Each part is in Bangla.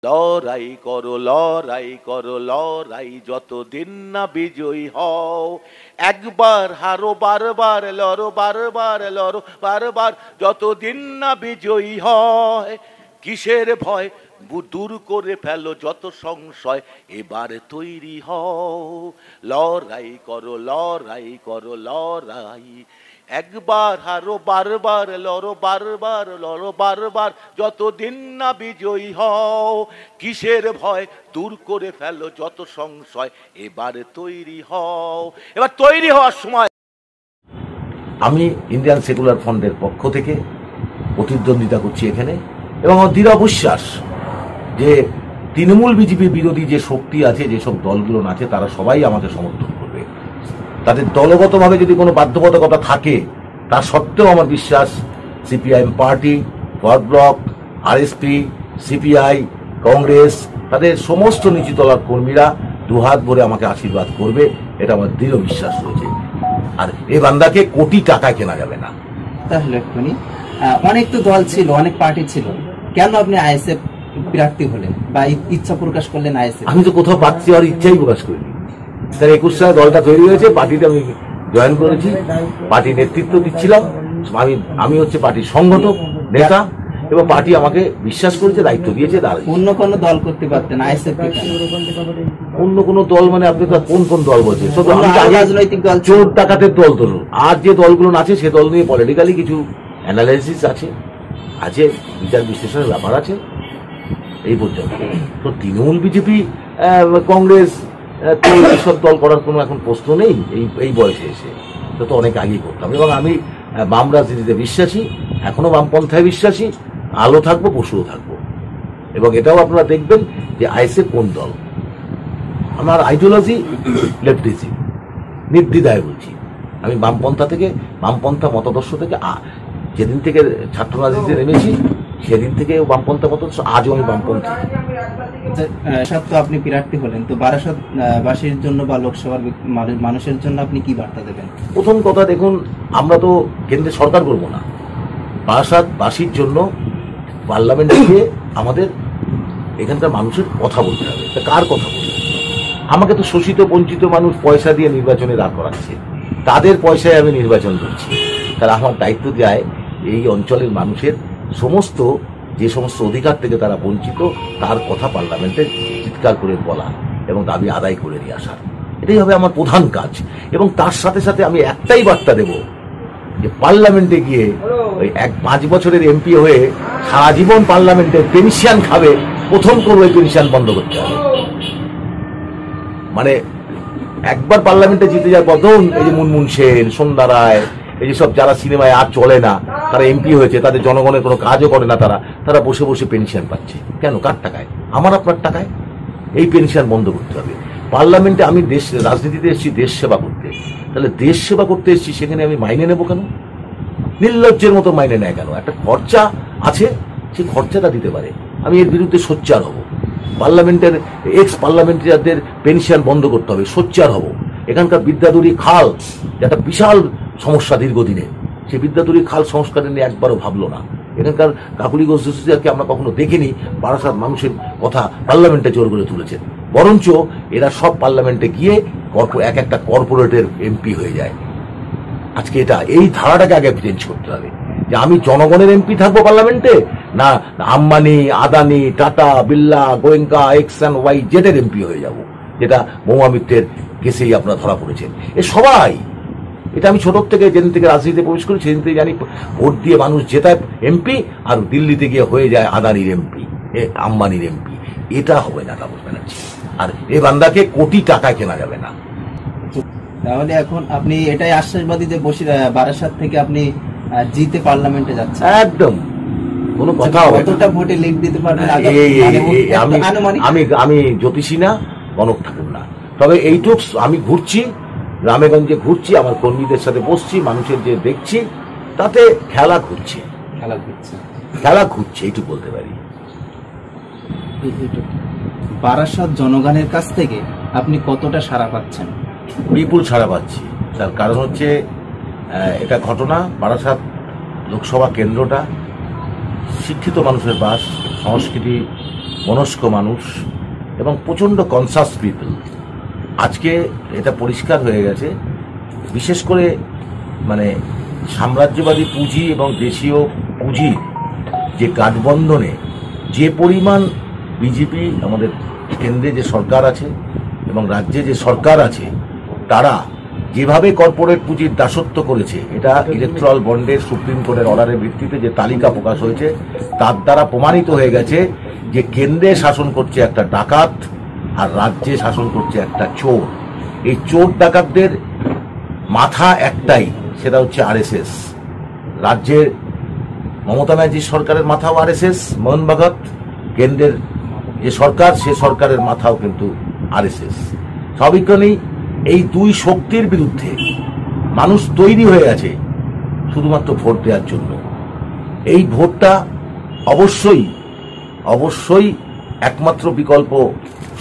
লড়াই করো লড়াই করো লড়াই, যতদিন না বিজয়ী হও। একবার হারো বারবার লড়ো, বারবার লড়ো বারবার, যতদিন না বিজয়ী হয়। কিসের ভয় দূর করে ফেলো যত সংশয়, এবার তৈরি হও। লড়াই করো লড়াই করো লড়াই, একবার হারো বারবার লড়ো, বারবার লড়ো বারবার, যতদিন না বিজয়ী হও। কিসের ভয় দূর করে ফেলো যত সংশয়, এবার তৈরি হও। এবার তৈরি হওয়ার সময় আমি ইন্ডিয়ান সেকুলার ফ্রন্টের পক্ষ থেকে প্রতিদ্বন্দ্বিতা করছি এখানে, এবং আমার দৃঢ় বিশ্বাস যে তৃণমূল বিজেপি বিরোধী যে শক্তি আছে, যেসব দলগুলো আছে, তারা সবাই আমাকে সমর্থন করবে। তাদের দলগতভাবে যদি কোনো বাধ্যবাধকতা থাকে, তা সত্ত্বেও আমার বিশ্বাস CPIM party, forward block, RSP, CPI, Congress, তাদের সমস্ত নিচুতলার কর্মীরা দুহাত ভরে আমাকে আশীর্বাদ করবে, এটা আমার দৃঢ় বিশ্বাস রয়েছে। আর এই বান্দাকে কোটি টাকায় কেনা যাবে না। তাহলে অনেক তো দল ছিল, অনেক পার্টি ছিল, কেন আপনি আইএসএফ প্রার্থী হলেন বা ইচ্ছা প্রকাশ করলেন আইএসএফ? আমি তো কোথাও প্রার্থী হওয়ার ইচ্ছাই প্রকাশ করিনি। তার 21 সালে দলটা তৈরি হয়েছে, পার্টিতে আমি জয়েন করেছি, পার্টি নেতৃত্ব দিচ্ছিলাম। আমি হচ্ছে পার্টির সংগঠক নেতা, এবং পার্টি আমাকে বিশ্বাস করেছে, দায়িত্ব দিয়েছে। অন্য কোন দল করতে পারতেন, আইএসএফ অন্য কোন দল মানে আপনি তো কোন কোন দল বলছেন? রাজনৈতিক দল, চোর ডাকাতের দল ধরুন। আর যে দলগুলো আছে সে দল নিয়ে পলিটিক্যালি কিছু অ্যানালাইসিস আছে, বিচার বিশ্লেষণের ব্যাপার আছে, এই পর্যন্ত। তো তৃণমূল বিজেপি কংগ্রেস এইসব দল করার কোনো এখন প্রশ্ন নেই এই বয়সে এসে, তো অনেক আগেই করতাম। এবং আমি বাম রাজনীতিতে বিশ্বাসী, এখনো বামপন্থায় বিশ্বাসী, আলো থাকবো পশুও থাকবো। এবং এটাও আপনারা দেখবেন যে আইএসএফ কোন দল। আমার আইডিওলজি লেফটিজম, নির্দ্বিধায় বলছি। আমি বামপন্থা থেকে, বামপন্থা মতাদর্শ থেকে, যেদিন থেকে ছাত্র রাজনীতিতে নেমেছি সেদিন থেকে বামপন্থা মতাদর্শ, আজও আমি বামপন্থী। তো আপনি প্রার্থী হলেন, তো বারাসাত বাসীর জন্য বা লোকসভার মানুষের জন্য আপনি কি বার্তা দেবেন? প্রথম কথা দেখুন, আমরা তো কেন্দ্রে সরকার করব না, বারাসাত বাসীর জন্য পার্লামেন্টে গিয়ে আমাদের এখানকার মানুষের কথা বলতে হবে। কার কথা বলতে? আমাকে তো শোষিত বঞ্চিত মানুষ পয়সা দিয়ে নির্বাচনে দাঁড় করাচ্ছে, তাদের পয়সায় আমি নির্বাচন করছি। তারা আমার দায়িত্ব দেয় এই অঞ্চলের মানুষের যে সমস্ত অধিকার থেকে তারা বঞ্চিত, তার কথা পার্লামেন্টে চিৎকার করে বলা এবং দাবি আদায় করে নিয়ে আসার, এটাই হবে আমার প্রধান কাজ। এবং তার সাথে সাথে আমি একটাই বার্তা দেব যে পার্লামেন্টে গিয়ে ওই 5 বছরের এমপি হয়ে সারা জীবন পার্লামেন্টের পেনশন খাবে, প্রথম করবো ওই পেনশন বন্ধ করতে হবে। মানে একবার পার্লামেন্টে জিতে যাওয়ার পর ধরুন এই যে মুনমুন সেন, সন্ধ্যা রায়, এই যেসব যারা সিনেমায় আর চলে না, তারা এমপি হয়েছে, তাদের জনগণের কোনো কাজও করে না, তারা বসে বসে পেনশন পাচ্ছে। কেন? কার টাকায়? আমার আপনার টাকায়। এই পেনশন বন্ধ করতে হবে। পার্লামেন্টে আমি রাজনীতিতে এসেছি দেশ সেবা করতে, তাহলে দেশ সেবা করতে এসেছি, সেখানে আমি মাইনে নেবো কেন? নির্লজ্জের মতো মাইনে নেয় কেন? একটা খরচা আছে, সেই খরচাটা দিতে পারে। আমি এর বিরুদ্ধে সোচ্চার হব। পার্লামেন্টের পার্লামেন্টারিয়ারদের পেনশন বন্ধ করতে হবে, সোচ্চার হব। এখানকার বিদ্যাধরী খাল, একটা বিশাল সমস্যা দীর্ঘদিনে, সেই বিদ্যাধরী খাল সংস্কারের নিয়ে একবারও ভাবলো না। এখানকার কাকুলি ঘোষ জুসিয়ারকে আমরা কখনো দেখিনি বারাসাত মানুষের কথা পার্লামেন্টে জোর করে তুলেছেন, বরঞ্চ এরা সব পার্লামেন্টে গিয়ে এক একটা কর্পোরেটের এমপি হয়ে যায়। আজকে এই ধারাটাকে আগে চেঞ্জ করতে হবে, যে আমি জনগণের এমপি থাকবো পার্লামেন্টে, না Ambani, Adani, Tata, Birla, Goenka, X and Y জেডের এমপি হয়ে যাব, যেটা মহুয়া মিত্রের কেসেই আপনারা ধরা পড়েছেন। সবাই এটা আমি ছোট থেকে যেদিন থেকে রাজনীতিতে প্রবেশ করি সেদিন থেকে জানি, ভোট দিয়ে মানুষ জেতায় এমপি, আর দিল্লিতে গিয়ে হয়ে যায় আদানির এমপি, আম্বানির এমপি। এটা হবে না তাপস ব্যানার্জি। আর এই বান্দাকে কোটি টাকায় কেনা যাবে না। তাহলে এখন আপনি এটাই আশ্বাসবাদী যে বারাসাত থেকে আপনি জিতে পার্লামেন্টে যাচ্ছেন? একদম, কোনো কথা হবে না। কতটা ভোটে লিড দিতে পারবেন? আমি জ্যোতিষী না, গণক ঠাকুর না, তবে এইটুক আমি ঘুরছি, গ্রামেগঞ্জে ঘুরছি, আমার কর্মীদের সাথে বসছি, মানুষের যে দেখছি, তাতে খেলা ঘুরছে, এইটুকু বলতে পারি। বারাসাত জনগণের কাছ থেকে আপনি কতটা সাড়া পাচ্ছেন? বিপুল সাড়া পাচ্ছি। তার কারণ হচ্ছে এটা ঘটনা, বারাসাত লোকসভা কেন্দ্রটা শিক্ষিত মানুষের বাস, সংস্কৃতি মনস্ক মানুষ এবং প্রচণ্ড কনসাস পিপল। আজকে এটা পরিষ্কার হয়ে গেছে, বিশেষ করে মানে সাম্রাজ্যবাদী পুঁজি এবং দেশীয় পুঁজি যে গাঠবন্ধনে যে পরিমাণ বিজেপি, আমাদের কেন্দ্রে যে সরকার আছে এবং রাজ্যে যে সরকার আছে, তারা যেভাবে কর্পোরেট পুঁজির দাসত্ব করেছে, এটা ইলেকট্রাল বন্ডের সুপ্রিম কোর্টের অর্ডারের ভিত্তিতে যে তালিকা প্রকাশ হয়েছে তার দ্বারা প্রমাণিত হয়ে গেছে যে কেন্দ্রে শাসন করছে একটা ডাকাত আর রাজ্যে শাসন করছে একটা চোর। এই চোর ডাকাতদের মাথা একটাই, সেটা হচ্ছে আরএসএস। রাজ্যের মমতা ব্যানার্জির সরকারের মাথাও আরএসএস, মোহন ভগত। কেন্দ্রের যে সরকার, সে সরকারের মাথাও কিন্তু আরএসএস। স্বাভাবিকভাবেই এই দুই শক্তির বিরুদ্ধে মানুষ তৈরি হয়ে আছে শুধুমাত্র ভোট দেওয়ার জন্য। এই ভোটটা অবশ্যই অবশ্যই একমাত্র বিকল্প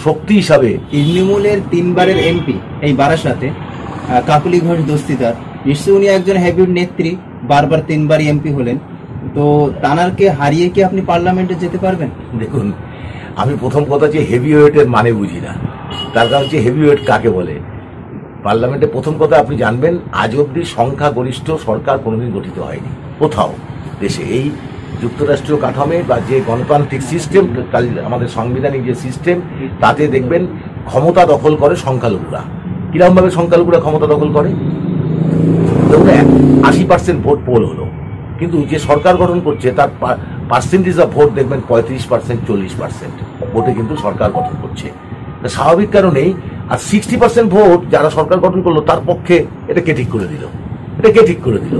শক্তি হিসাবে তৃণমূলের 3 বারের এমপি এই বারাসাতে কাকলি ঘোষ দস্তিদার, নিশ্চয়ই উনি একজন হেভির নেত্রী, বারবার 3 বার এমপি হলেন। তো তানারকে হারিয়ে কি আপনি পার্লামেন্টে যেতে পারবেন? দেখুন, আমি প্রথম কথা যে হেভিওয়েটের মানে বুঝি না। তার কারণ হচ্ছে হেভিওয়েট কাকে বলে। পার্লামেন্টে প্রথম কথা আপনি জানবেন, আজ অব্দি সংখ্যাগরিষ্ঠ সরকার কোনোদিন গঠিত হয়নি কোথাও দেশে। এই যুক্তরাষ্ট্রীয় কাঠামো বা যে গণতান্ত্রিক সিস্টেম, আমাদের সাংবিধানিক যে সিস্টেম, তাতে দেখবেন ক্ষমতা দখল করে সংখ্যালঘুরা। কিরকমভাবে সংখ্যালঘুরা ক্ষমতা দখল করে? ধরুন 80% ভোট পোল হলো, কিন্তু যে সরকার গঠন করছে তার পার্সেন্টেজ অফ ভোট দেখবেন 35%, 40% ভোটে কিন্তু সরকার গঠন করছে। স্বাভাবিক কারণেই আর 60% ভোট যারা সরকার গঠন করলো তার পক্ষে এটাকে ঠিক করে দিল, এটাকে ঠিক করে দিল।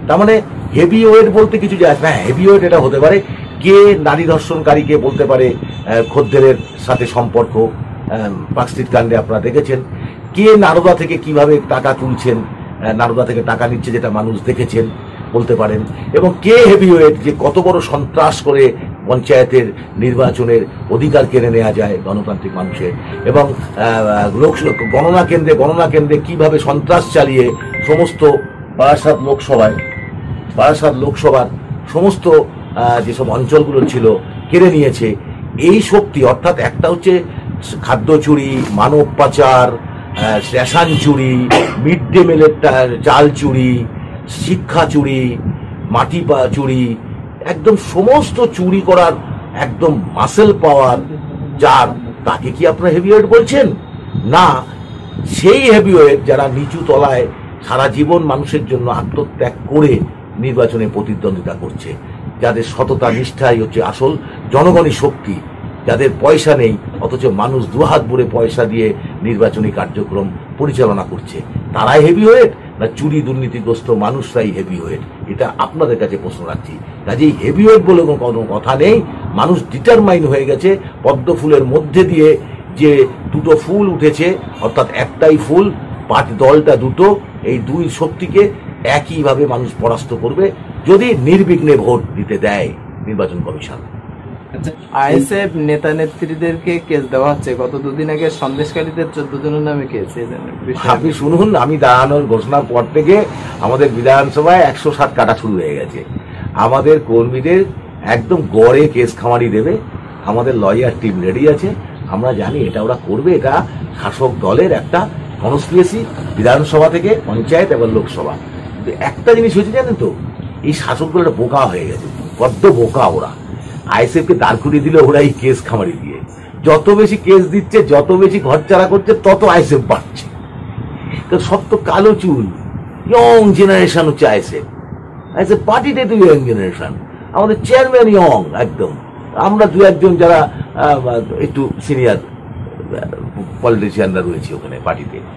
তার মানে হেভি ওয়েট বলতে কিছু যায় না। হেভি ওয়েট এটা হতে পারে কে নারী ধর্ষণকারীকে বলতে পারে খদ্দেরের সাথে সম্পর্ক, পার্কস্ট্রিট কাণ্ডে আপনারা দেখেছেন। কে নারদা থেকে কিভাবে টাকা তুলছেন, নারদা থেকে টাকা নিচ্ছে, যেটা মানুষ দেখেছেন, বলতে পারেন। এবং কে হেভিওয়েট যে কত বড় সন্ত্রাস করে পঞ্চায়েতের নির্বাচনের অধিকার কেড়ে নেওয়া যায় গণতান্ত্রিক মানুষের, এবং গণনা কেন্দ্রে কিভাবে সন্ত্রাস চালিয়ে সমস্ত বারাসাত লোকসভার সমস্ত যেসব অঞ্চলগুলো ছিল কেড়ে নিয়েছে। এই শক্তি, অর্থাৎ একটা হচ্ছে খাদ্য চুরি, মানব পাচার, রেশন চুরি, মিড ডে মিলের চাল চুরি, শিক্ষা চুরি, মাটি চুরি, একদম সমস্ত চুরি করার একদম মাসেল পাওয়ার যার, তাকে কি আপনারা হেভিওয়েট বলছেন? না, সেই হেভিওয়েট যারা নিচু তলায় সারা জীবন মানুষের জন্য আত্মত্যাগ করে নির্বাচনে প্রতিদ্বন্দ্বিতা করছে, যাদের সততা নিষ্ঠাই হচ্ছে আসল জনগণী শক্তি, যাদের পয়সা নেই অথচ মানুষ দুহাত ভরে পয়সা দিয়ে নির্বাচনী কার্যক্রম পরিচালনা করছে, তারাই হেভিওয়েট না চুরি দুর্নীতিগ্রস্ত মানুষরাই হেভিওয়েট? এটা আপনাদের কাছে প্রশ্ন রাখছি। কাজেই হেভিওয়েট বলে কোনো কথা নেই। মানুষ ডিটারমাইন হয়ে গেছে। পদ্ম ফুলের মধ্যে দিয়ে যে দুটো ফুল উঠেছে, অর্থাৎ একটাই ফুল, দলটা দুটো, এই দুই শক্তিকে একইভাবে মানুষ পরাস্ত করবে যদি নির্বিঘ্নে ভোট দিতে দেয় নির্বাচন কমিশন। আইএসএফ নেতা নেত্রীদেরকে কেস দেওয়া হচ্ছে। গত 2 দিন আগে সন্দেশকারীদের 14 জনের নামে কেস। আপনি শুনুন, আমি দাঁড়ানোর ঘোষণার পর থেকে আমাদের বিধানসভায় 107 কাটা শুরু হয়ে গেছে। আমাদের কর্মীদের একদম গড়ে কেস খামারি দেবে। আমাদের লয়ার টিম রেডি আছে। আমরা জানি এটা ওরা করবে। এটা শাসক দলের একটা কনস্পিরেসি, বিধানসভা থেকে পঞ্চায়েত এবং লোকসভা। একটা জিনিস হয়েছে জানেন তো, এই শাসক দল একটা বোকা হয়ে গেছে। বড্ড বোকা ওরা। আইএসএফ কে দাঁড় করিয়ে দিলে ওরা এই কেস খামারি দিয়ে যত বেশি কেস দিচ্ছে, যত বেশি ঘরচারা করছে, তত আইএসএফ বাড়ছে। সব তো কালো চুল, ইয়ং জেনারেশন হচ্ছে আইএসএফ। আইএসএফ পার্টিতে তো ইয়ং জেনারেশন। আমাদের চেয়ারম্যান ইয়ং একদম। আমরা 2-1 যারা একটু সিনিয়র পলিটিশিয়ানরা রয়েছে ওখানে পার্টিতে।